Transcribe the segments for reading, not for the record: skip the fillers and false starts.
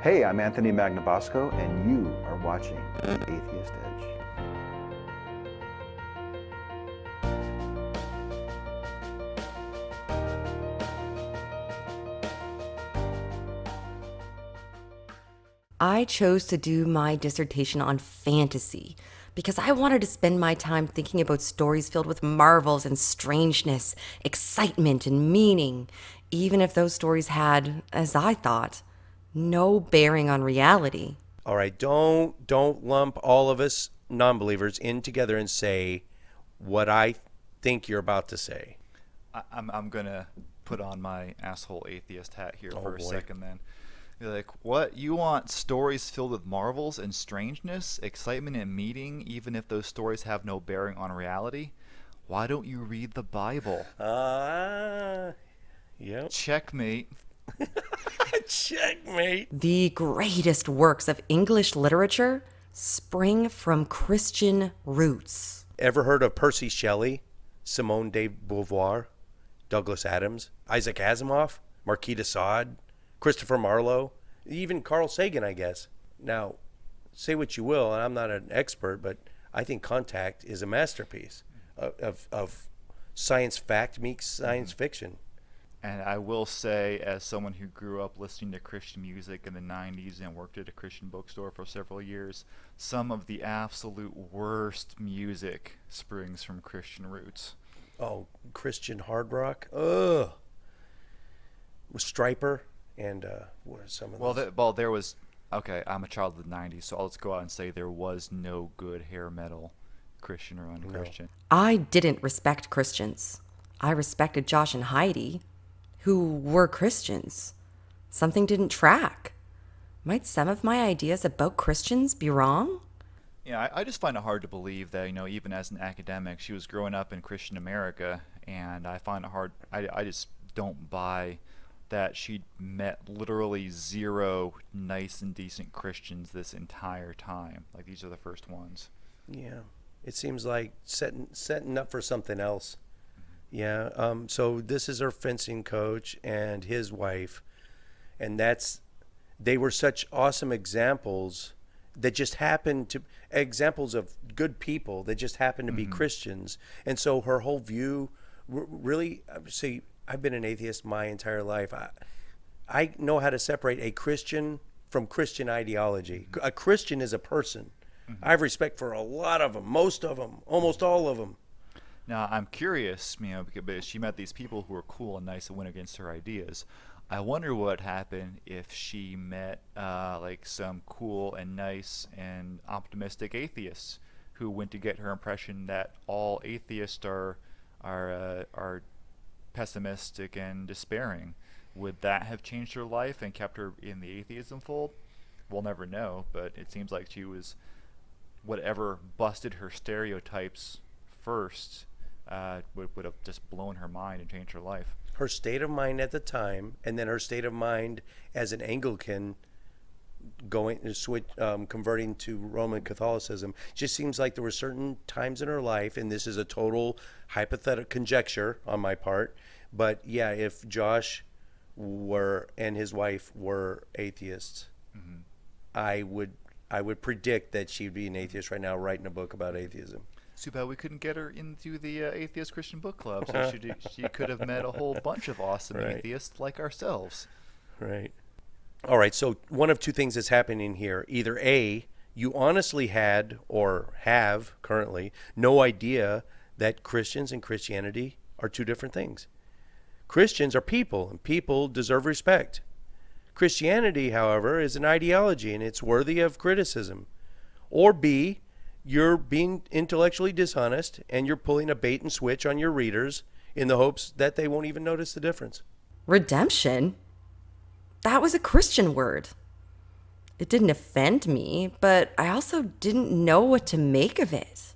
Hey, I'm Anthony Magnabosco, and you are watching The Atheist Edge. I chose to do my dissertation on fantasy because I wanted to spend my time thinking about stories filled with marvels and strangeness, excitement and meaning, even if those stories had, as I thought, no bearing on reality. All right, don't lump all of us non-believers in together and say what I think you're about to say. I'm gonna put on my asshole atheist hat here for a boy. second. Then you're like, what? You want stories filled with marvels and strangeness, excitement and meaning, even if those stories have no bearing on reality? Why don't you read the Bible? Yep. Checkmate. Checkmate. The greatest works of English literature spring from Christian roots. Ever heard of Percy Shelley, Simone de Beauvoir, Douglas Adams, Isaac Asimov, Marquis de Sade, Christopher Marlowe, even Carl Sagan, I guess? Now, say what you will, and I'm not an expert, but I think Contact is a masterpiece of science fact meets science fiction. And I will say, as someone who grew up listening to Christian music in the 90s and worked at a Christian bookstore for several years, some of the absolute worst music springs from Christian roots. Oh, Christian hard rock? Ugh. With Stryper and what are some of those? There was... Okay, I'm a child of the 90s, so let's go out and say there was no good hair metal, Christian or unchristian. I didn't respect Christians. I respected Josh and Heidi, who were Christians. Something didn't track. Might some of my ideas about Christians be wrong? Yeah, I just find it hard to believe that, even as an academic, she was growing up in Christian America, and I find it hard, I just don't buy that she met literally zero nice and decent Christians this entire time. Like, these are the first ones. Yeah, it seems like setting up for something else. Yeah, so this is her fencing coach and his wife, and they were such awesome examples that just happened to, examples of good people that just happened to be Christians. And so her whole view, really, see, I've been an atheist my entire life. I know how to separate a Christian from Christian ideology. A Christian is a person. I have respect for a lot of them, most of them, almost all of them. Now, I'm curious, because she met these people who were cool and nice and went against her ideas. I wonder what happened if she met like some cool and nice and optimistic atheists who went to get her impression that all atheists are pessimistic and despairing. Would that have changed her life and kept her in the atheism fold? We'll never know, but it seems like she was whatever busted her stereotypes first. Would have just blown her mind and changed her life. Her state of mind at the time, and then her state of mind as an Anglican, converting to Roman Catholicism, just seems like there were certain times in her life, and this is a total hypothetical conjecture on my part, but yeah, if Josh and his wife were atheists, I would predict that she'd be an atheist right now, writing a book about atheism. It's too bad we couldn't get her into the Atheist Christian Book Club, so she could have met a whole bunch of awesome atheists like ourselves. Right. All right, so one of two things is happening here. Either A, you honestly had or have currently no idea that Christians and Christianity are two different things. Christians are people, and people deserve respect. Christianity, however, is an ideology, and it's worthy of criticism. Or B, you're being intellectually dishonest and you're pulling a bait and switch on your readers in the hopes that they won't even notice the difference. Redemption? That was a Christian word. It didn't offend me, but I also didn't know what to make of it.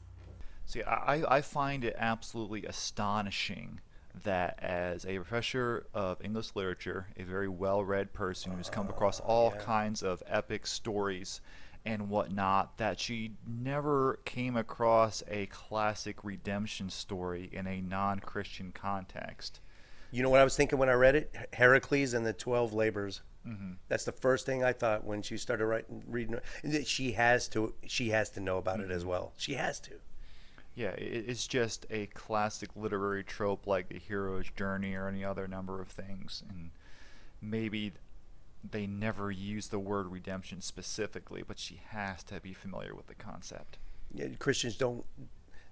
See, I find it absolutely astonishing that as a professor of English literature, a very well-read person who's come across all kinds of epic stories and whatnot, that she never came across a classic redemption story in a non-Christian context. You know what I was thinking when I read it? Heracles and the 12 labors. That's the first thing I thought when she started reading. That she has to know about it as well. She has to. Yeah, it's just a classic literary trope like the hero's journey or any other number of things. And maybe they never use the word redemption specifically, but she has to be familiar with the concept. Yeah, Christians don't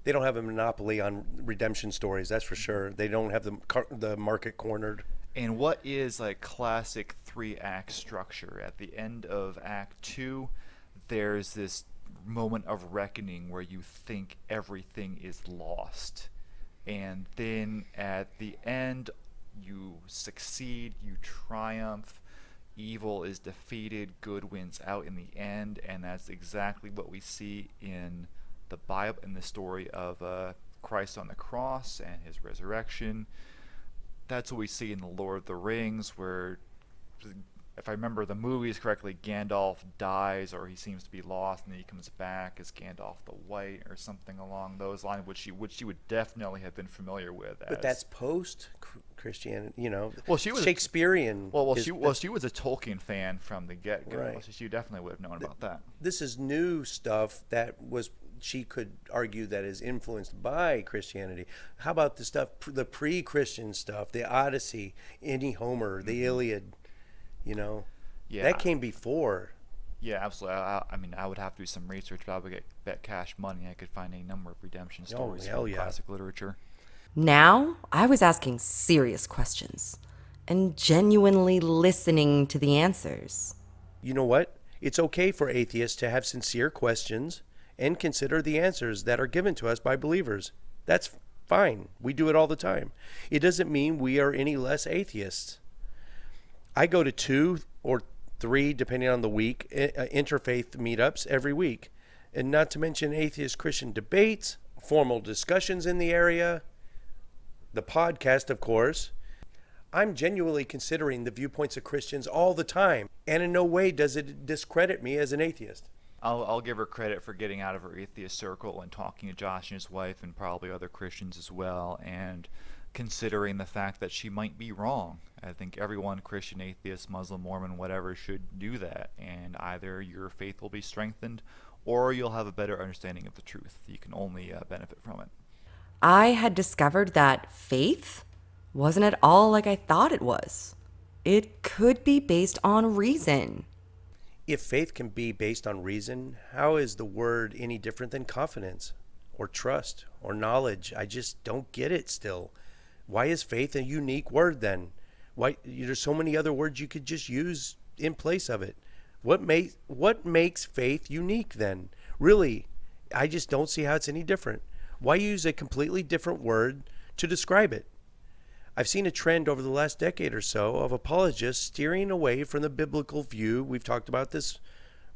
have a monopoly on redemption stories, that's for sure. They don't have the market cornered. And what is a classic 3-act structure? At the end of Act 2, there's this moment of reckoning where you think everything is lost. And then at the end, you succeed, you triumph, evil is defeated, good wins out in the end, and that's exactly what we see in the Bible, in the story of Christ on the cross and his resurrection. That's what we see in the Lord of the Rings, where, if I remember the movies correctly, Gandalf dies, or he seems to be lost, and then he comes back as Gandalf the White, or something along those lines, which she would definitely have been familiar with. But that's post-Christianity, Well, she was Shakespearean. She was a Tolkien fan from the get-go, right. So she definitely would have known about that. This is new stuff that she could argue that is influenced by Christianity. How about the stuff, the pre-Christian stuff, the Odyssey, any Homer, the Iliad, Yeah, that came before. Yeah, absolutely. I mean, I would have to do some research, but I would bet cash money I could find a number of redemption stories from classic literature. Now, I was asking serious questions and genuinely listening to the answers. You know what? It's okay for atheists to have sincere questions and consider the answers that are given to us by believers. That's fine. We do it all the time. It doesn't mean we are any less atheists. I go to 2 or 3, depending on the week, interfaith meetups every week. And not to mention atheist-Christian debates, formal discussions in the area, the podcast, of course. I'm genuinely considering the viewpoints of Christians all the time, and in no way does it discredit me as an atheist. I'll give her credit for getting out of her atheist circle and talking to Josh and his wife and probably other Christians as well, and considering the fact that she might be wrong. I think everyone, Christian, atheist, Muslim, Mormon, whatever, should do that, and either your faith will be strengthened or you'll have a better understanding of the truth. You can only benefit from it. I had discovered that faith wasn't at all like I thought it was. It could be based on reason. If faith can be based on reason, how is the word any different than confidence or trust or knowledge? I just don't get it still. Why is faith a unique word then? Why there's so many other words you could just use in place of it? What makes faith unique then? Really, I just don't see how it's any different. Why use a completely different word to describe it? I've seen a trend over the last decade or so of apologists steering away from the biblical view. We've talked about this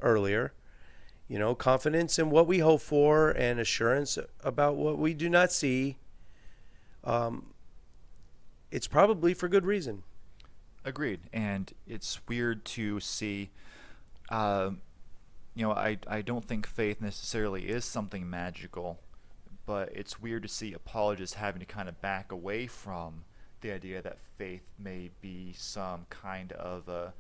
earlier. Confidence in what we hope for and assurance about what we do not see. It's probably for good reason. Agreed. And it's weird to see, I don't think faith necessarily is something magical, but it's weird to see apologists having to kind of back away from the idea that faith may be some kind of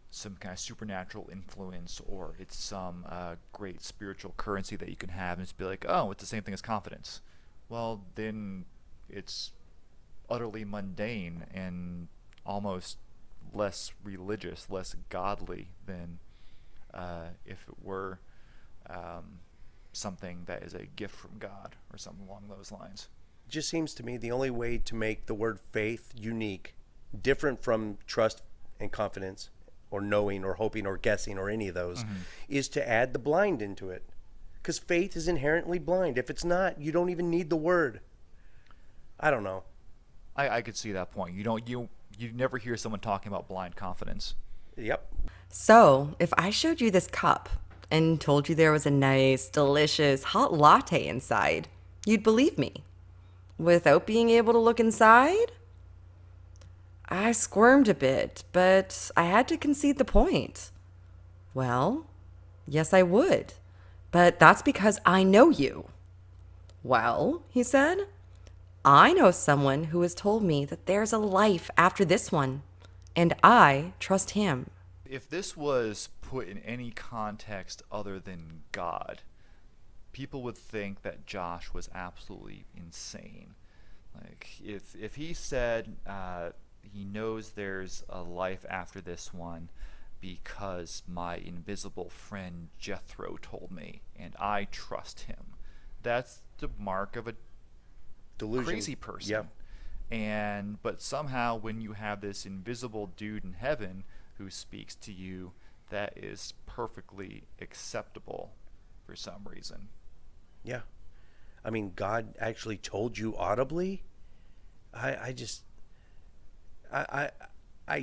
supernatural influence, or it's some great spiritual currency that you can have, and just be like, oh, it's the same thing as confidence. Well, then it's utterly mundane and almost less religious, less godly than if it were something that is a gift from God or something along those lines. Just seems to me the only way to make the word faith unique, different from trust and confidence or knowing or hoping or guessing or any of those, is to add the blind into it. Because faith is inherently blind. If it's not, you don't even need the word. I don't know. I could see that point. You never hear someone talking about blind confidence. Yep. So, if I showed you this cup and told you there was a nice, delicious hot latte inside, you'd believe me. Without being able to look inside? I squirmed a bit, but I had to concede the point. Well, yes, I would. But that's because I know you. Well, he said, I know someone who has told me that there's a life after this one. And I trust him. If this was put in any context other than God, people would think that Josh was absolutely insane. Like, if he said he knows there's a life after this one because my invisible friend Jethro told me, and I trust him, that's the mark of a Delusion. crazy person. Yep. But somehow when you have this invisible dude in heaven who speaks to you, that is perfectly acceptable for some reason. Yeah. I mean, God actually told you audibly? I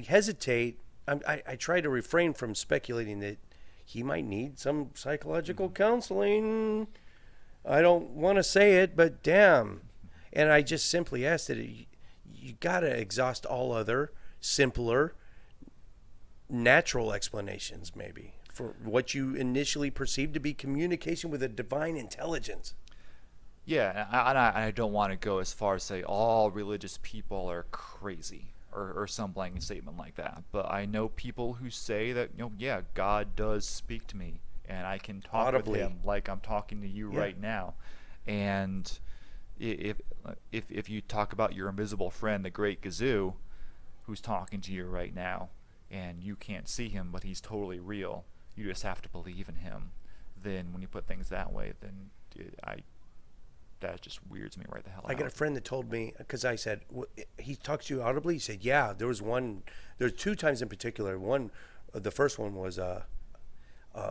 hesitate. I try to refrain from speculating that he might need some psychological counseling. I don't want to say it, but damn. And I just simply ask that you got to exhaust all other simpler, natural explanations, maybe, for what you initially perceived to be communication with a divine intelligence. Yeah, and I don't want to go as far as say all religious people are crazy or some blanket statement like that. But I know people who say that, yeah, God does speak to me and I can talk audibly with him like I'm talking to you right now. And if you talk about your invisible friend, the Great Gazoo, who's talking to you right now, and you can't see him, but he's totally real, you just have to believe in him. Then when you put things that way, then that just weirds me right the hell out. I got a friend that told me, because I said, he talks to you audibly? He said, yeah, there's two times in particular. The first one was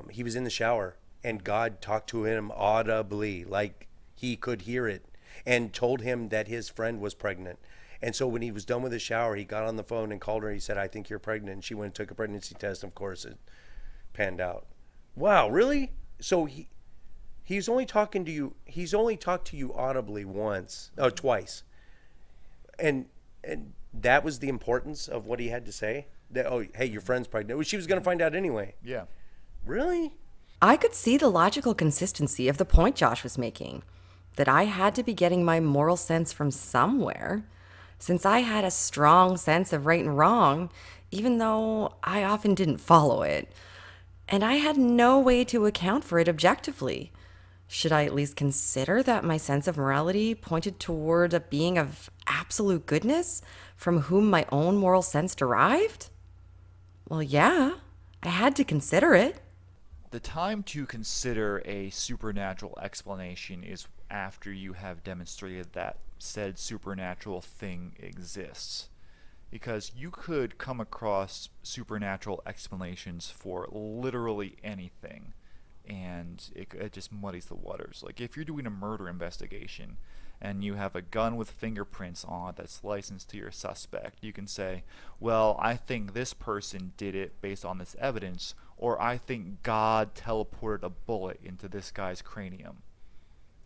he was in the shower and God talked to him audibly, like he could hear it, and told him that his friend was pregnant. And so when he was done with the shower, he got on the phone and called her. He said, I think you're pregnant. And she went and took a pregnancy test. Of course, it panned out. Wow, really? So he's only talking to you. He's only talked to you audibly twice. And that was the importance of what he had to say? That, oh, hey, your friend's pregnant. Well, she was going to find out anyway. Yeah. Really? I could see the logical consistency of the point Josh was making, that I had to be getting my moral sense from somewhere, since I had a strong sense of right and wrong, even though I often didn't follow it. And I had no way to account for it objectively. Should I at least consider that my sense of morality pointed toward a being of absolute goodness from whom my own moral sense derived? Well, yeah, I had to consider it. The time to consider a supernatural explanation is after you have demonstrated that said supernatural thing exists. Because you could come across supernatural explanations for literally anything, and it just muddies the waters. Like if you're doing a murder investigation and you have a gun with fingerprints on it that's licensed to your suspect, you can say, well, I think this person did it based on this evidence, or I think God teleported a bullet into this guy's cranium.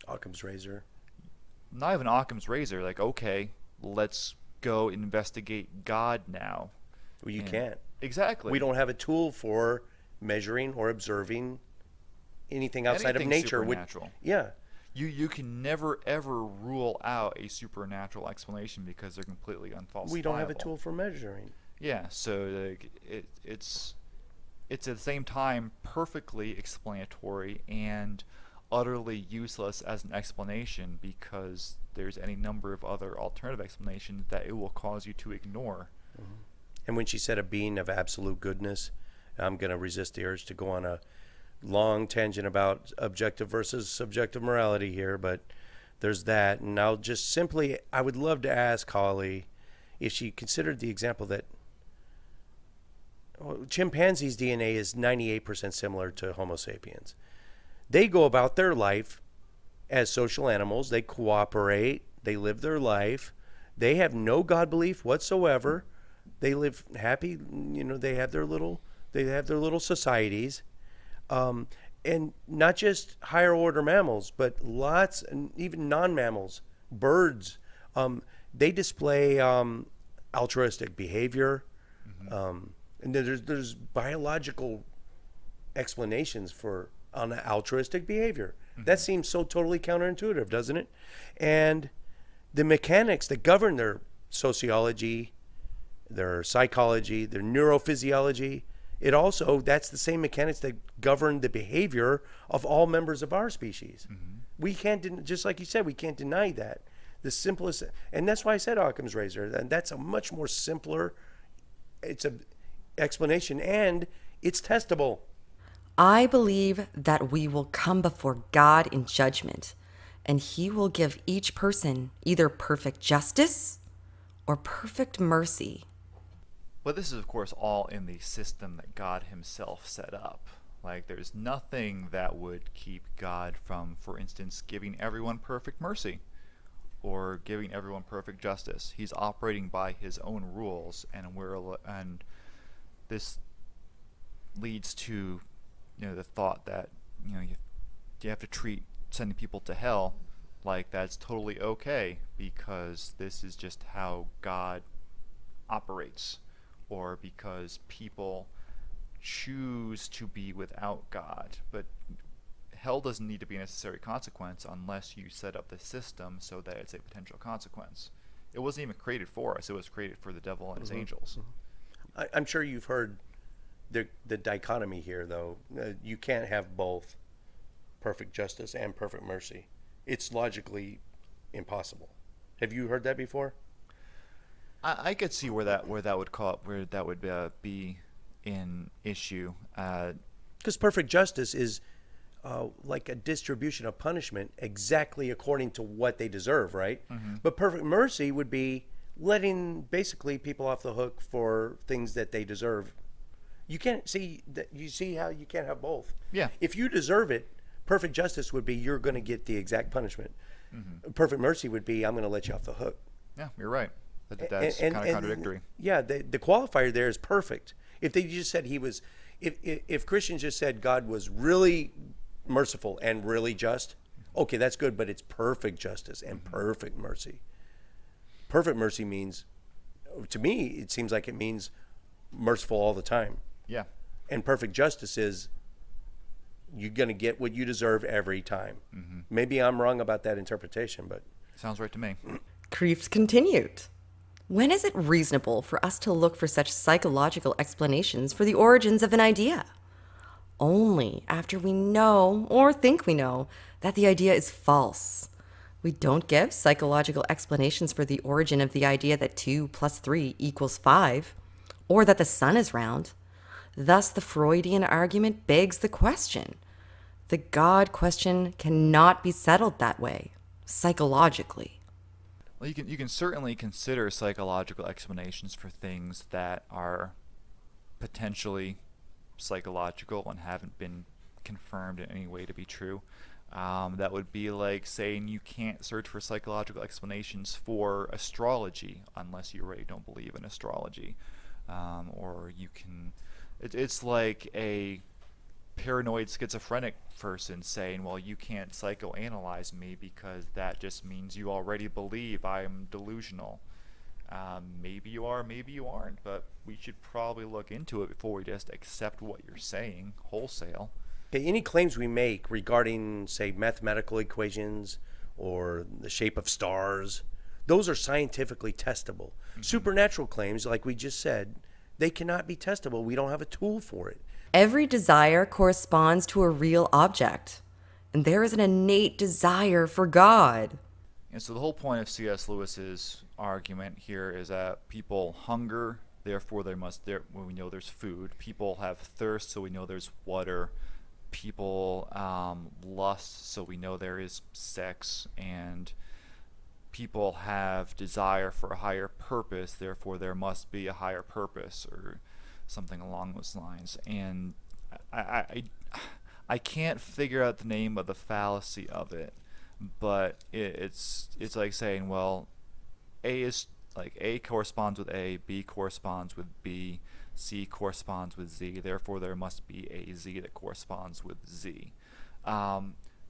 Occam's razor. Not even Occam's razor. Like, okay, let's go investigate God now. Well, you can't. Exactly. We don't have a tool for measuring or observing anything outside of nature. Supernatural. Yeah. You can never ever rule out a supernatural explanation because they're completely unfalsifiable. We don't have a tool for measuring. Yeah, so it's at the same time perfectly explanatory and utterly useless as an explanation because there's any number of other alternative explanations that it will cause you to ignore. Mm-hmm. And when she said a being of absolute goodness, I'm going to resist the urge to go on a long tangent about objective versus subjective morality here, but there's that. And I'll just simply, I would love to ask Holly if she considered the example that chimpanzees' DNA is 98% similar to Homo sapiens. They go about their life as social animals. They cooperate. They live their life. They have no God belief whatsoever. They live happy. You know, they have their little societies. And not just higher order mammals, but lots, and even non-mammals, birds. They display altruistic behavior. Mm-hmm. And there's biological explanations on altruistic behavior. Mm-hmm. That seems so totally counterintuitive, doesn't it? And the mechanics that govern their sociology, their psychology, their neurophysiology. It also, that's the same mechanics that govern the behavior of all members of our species. We can't, just like you said, we can't deny that. The simplest, and that's why I said Occam's razor, and that's a much more simpler, it's a explanation, and it's testable. I believe that we will come before God in judgment, and he will give each person either perfect justice or perfect mercy. But this is, of course, all in the system that God himself set up. Like, there's nothing that would keep God from, for instance, giving everyone perfect mercy or giving everyone perfect justice. He's operating by his own rules, and this leads to, the thought that, you have to treat sending people to hell like that's totally okay because this is just how God operates, or because people choose to be without God. But hell doesn't need to be a necessary consequence unless you set up the system so that it's a potential consequence. It wasn't even created for us. It was created for the devil and his angels. I'm sure you've heard the dichotomy here, though. You can't have both perfect justice and perfect mercy. It's logically impossible. Have you heard that before? I could see where that would be an issue. Because perfect justice is like a distribution of punishment exactly according to what they deserve, right? But perfect mercy would be letting basically people off the hook for things that they deserve. You can't see that. You see how you can't have both. Yeah. If you deserve it, perfect justice would be you're going to get the exact punishment. Perfect mercy would be I'm going to let you off the hook. Yeah, you're right. That's kind of contradictory. Yeah, the qualifier there is perfect. If they just said he was, if Christians just said God was really merciful and really just, okay, that's good, but it's perfect justice and perfect mercy. Perfect mercy means, to me, it seems like it means merciful all the time. Yeah. And perfect justice is you're going to get what you deserve every time. Maybe I'm wrong about that interpretation, but sounds right to me. Creeps continued. When is it reasonable for us to look for such psychological explanations for the origins of an idea? Only after we know, or think we know, that the idea is false. We don't give psychological explanations for the origin of the idea that 2 + 3 = 5, or that the sun is round. Thus, the Freudian argument begs the question. The God question cannot be settled that way, psychologically. Well, you can certainly consider psychological explanations for things that are potentially psychological and haven't been confirmed in any way to be true. That would be like saying you can't search for psychological explanations for astrology unless you already don't believe in astrology. Or you can... It's like a paranoid schizophrenic person saying, well, you can't psychoanalyze me because that just means you already believe I'm delusional. Maybe you are, maybe you aren't, but we should probably look into it before we just accept what you're saying wholesale. okay, any claims we make regarding, say, mathematical equations or the shape of stars, those are scientifically testable. Supernatural claims, like we just said, they cannot be testable. We don't have a tool for it. Every desire corresponds to a real object, and there is an innate desire for God. And so the whole point of C.S. Lewis's argument here is that people hunger, therefore we know there's food. People have thirst, so we know there's water. People lust, so we know there is sex. And people have desire for a higher purpose, therefore there must be a higher purpose, or something along those lines. And I can't figure out the name of the fallacy of it, but it's like saying, well, A corresponds with A, B corresponds with B, C corresponds with Z, therefore there must be a Z that corresponds with Z.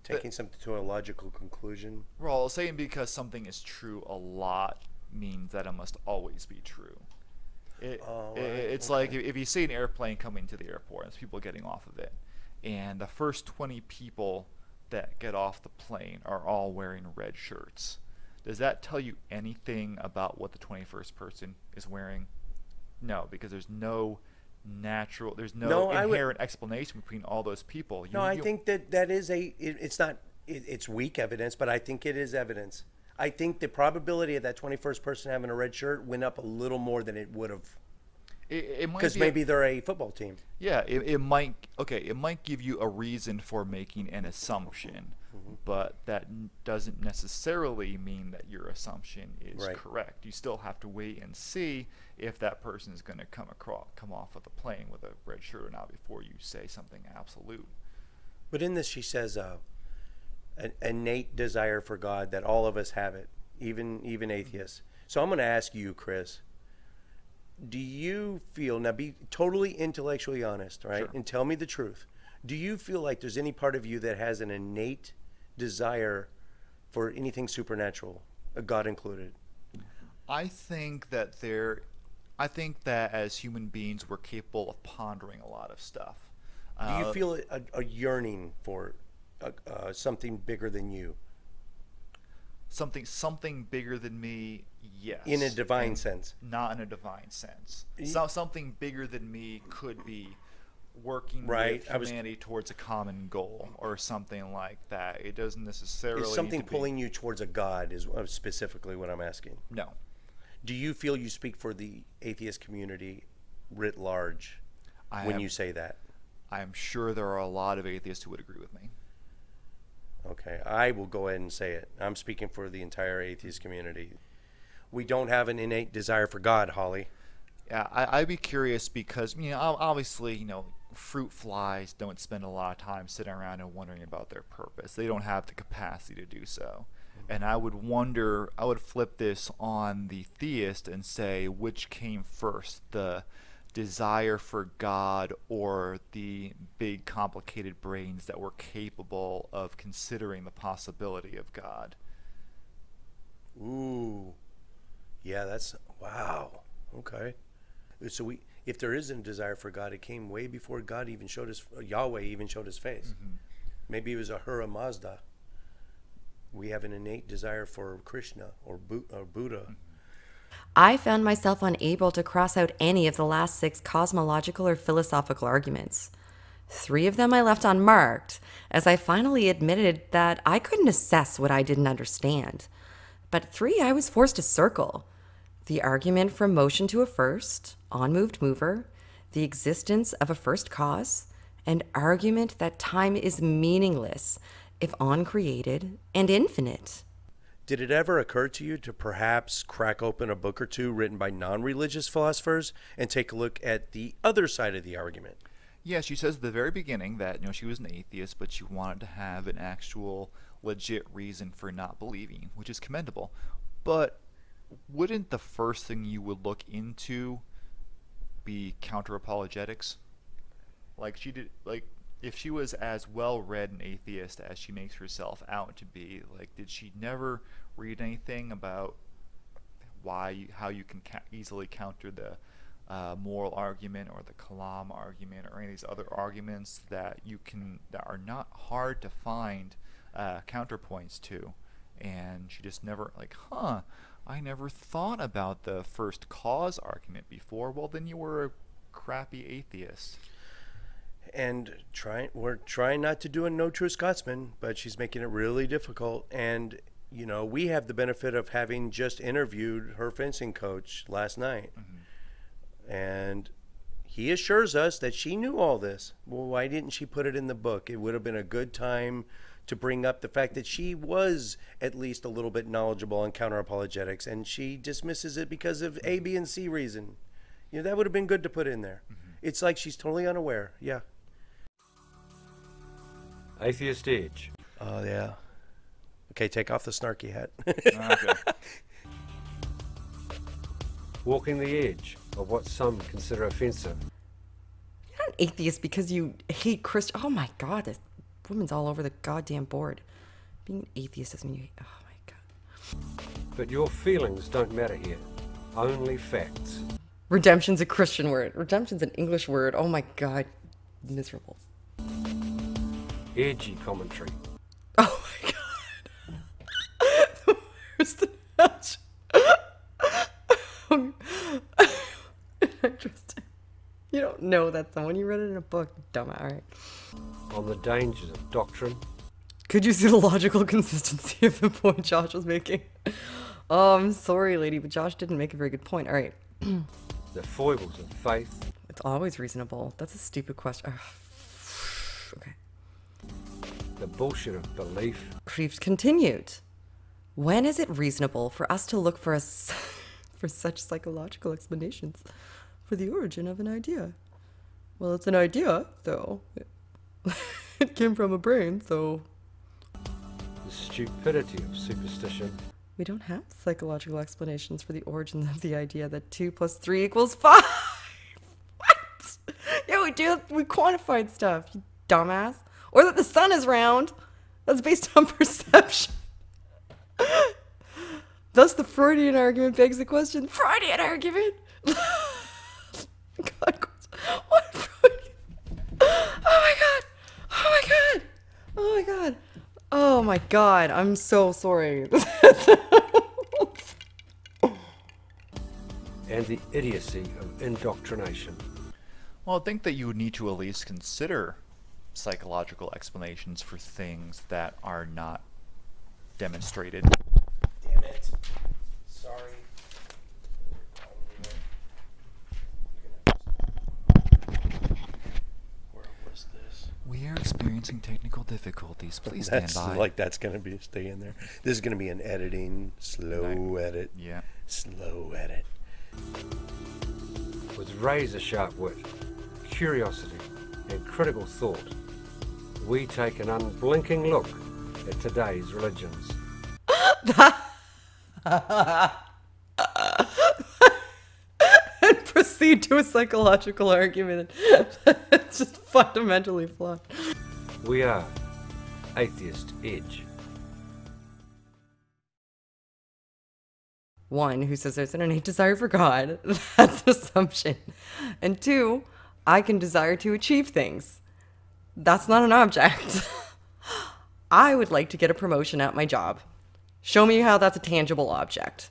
Taking something to a logical conclusion. Well, saying because something is true a lot means that it must always be true. It's okay. Like if you see an airplane coming to the airport, and there's people getting off of it, and the first 20 people that get off the plane are all wearing red shirts. Does that tell you anything about what the 21st person is wearing? No, because there's no No, inherent explanation between all those people. I think that is it's weak evidence, but I think it is evidence. I think the probability of that 21st person having a red shirt went up a little more than it would have. Because maybe they're a football team. Yeah, it might give you a reason for making an assumption, but that doesn't necessarily mean that your assumption is correct. You still have to wait and see if that person is going to come off of the plane with a red shirt or not before you say something absolute. But in this, she says an innate desire for God, that all of us have it, even atheists. So I'm going to ask you, Chris. Do you feel, now be totally intellectually honest, right? Sure. And tell me the truth. Do you feel like there's any part of you that has an innate desire for anything supernatural, God included? I think that as human beings, we're capable of pondering a lot of stuff. Do you feel a yearning for something bigger than you? Something bigger than me, yes. In a divine sense? Not in a divine sense. Something bigger than me could be working with humanity towards a common goal or something like that. It doesn't necessarily Is something pulling you towards a God is specifically what I'm asking. No. Do you feel you speak for the atheist community writ large when you say that? I'm sure there are a lot of atheists who would agree with me. Okay, I will go ahead and say it. I'm speaking for the entire atheist community. We don't have an innate desire for God, Holly. Yeah, I'd be curious because, obviously, fruit flies don't spend a lot of time sitting around and wondering about their purpose. They don't have the capacity to do so. And I would flip this on the theist and say, which came first, the desire for God or the big complicated brains that were capable of considering the possibility of God? Ooh. Yeah, wow. Okay. So if there isn't a desire for God, it came way before God even Yahweh even showed his face. Mm-hmm. Maybe it was Ahura Mazda. We have an innate desire for Krishna or Buddha. Mm-hmm. I found myself unable to cross out any of the last 6 cosmological or philosophical arguments. 3 of them I left unmarked, as I finally admitted that I couldn't assess what I didn't understand. But 3 I was forced to circle. The argument from motion to a first, unmoved mover, the existence of a first cause, and argument that time is meaningless if uncreated and infinite. Did it ever occur to you to perhaps crack open a book or two written by non-religious philosophers and take a look at the other side of the argument? Yeah, she says at the very beginning that she was an atheist, but she wanted to have an actual legit reason for not believing, which is commendable. But wouldn't the first thing you would look into be counter-apologetics? If she was as well-read an atheist as she makes herself out to be, did she never read anything about how you can easily counter the moral argument or the Kalam argument or any of these other arguments that are not hard to find counterpoints to? And she just never I never thought about the first cause argument before. Well, then you were a crappy atheist. And we're trying not to do a no true Scotsman, but she's making it really difficult. And we have the benefit of having just interviewed her fencing coach last night. Mm-hmm. And he assures us that she knew all this. Well, why didn't she put it in the book? It would have been a good time to bring up the fact that she was at least a little bit knowledgeable on counter-apologetics, and she dismisses it because of A, B, and C reason. That would have been good to put in there. Mm-hmm. It's like she's totally unaware. Yeah. Atheist Edge. Oh, yeah. Okay, take off the snarky hat. Okay. Walking the edge of what some consider offensive. You're not an atheist because you hate Christian. Oh my God, this woman's all over the goddamn board. Being an atheist doesn't mean you hate. Oh my God. But your feelings don't matter here. Only facts. Redemption's a Christian word. Redemption's an English word. Oh my God. Miserable. Edgy commentary. Oh my God. The worst analogy. I know that someone. You read it in a book, dumb. All right. On the dangers of doctrine. Could you see the logical consistency of the point Josh was making? Oh, I'm sorry, lady, but Josh didn't make a very good point. All right. The foibles of faith. It's always reasonable. That's a stupid question. Okay. The bullshit of belief. Creeps continued. When is it reasonable for us to look for for such psychological explanations for the origin of an idea? Well, it's an idea, so it came from a brain, so... The stupidity of superstition. We don't have psychological explanations for the origins of the idea that 2 + 3 = 5. What? Yeah, we do. We quantified stuff, you dumbass. Or that the sun is round. That's based on perception. Thus, the Freudian argument begs the question. Freudian argument? God, what Freudian? Oh my god! Oh my god! Oh my god! Oh my god! I'm so sorry. And the idiocy of indoctrination. Well, I think that you would need to at least consider psychological explanations for things that are not demonstrated. Damn it. Sorry. Where was this? We are experiencing technical difficulties. Please stand by. That's going to be stay in there. This is going to be an editing, slow edit. Yeah. Slow edit. With razor-sharp wit, curiosity, and critical thought, we take an unblinking look at today's religions. And proceed to a psychological argument. It's just fundamentally flawed. We are Atheist Edge. 1, who says there's an innate desire for God. That's an assumption. And 2, I can desire to achieve things. That's not an object. I would like to get a promotion at my job. Show me how that's a tangible object.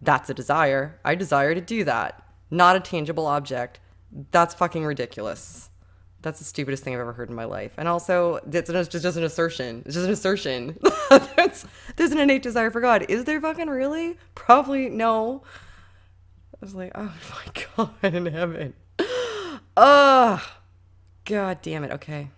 That's a desire. I desire to do that. Not a tangible object. That's fucking ridiculous. That's the stupidest thing I've ever heard in my life. And also, it's just an assertion. It's just an assertion. There's an innate desire for God. Is there fucking really? Probably no. I was like, oh my God in heaven. God damn it. Okay.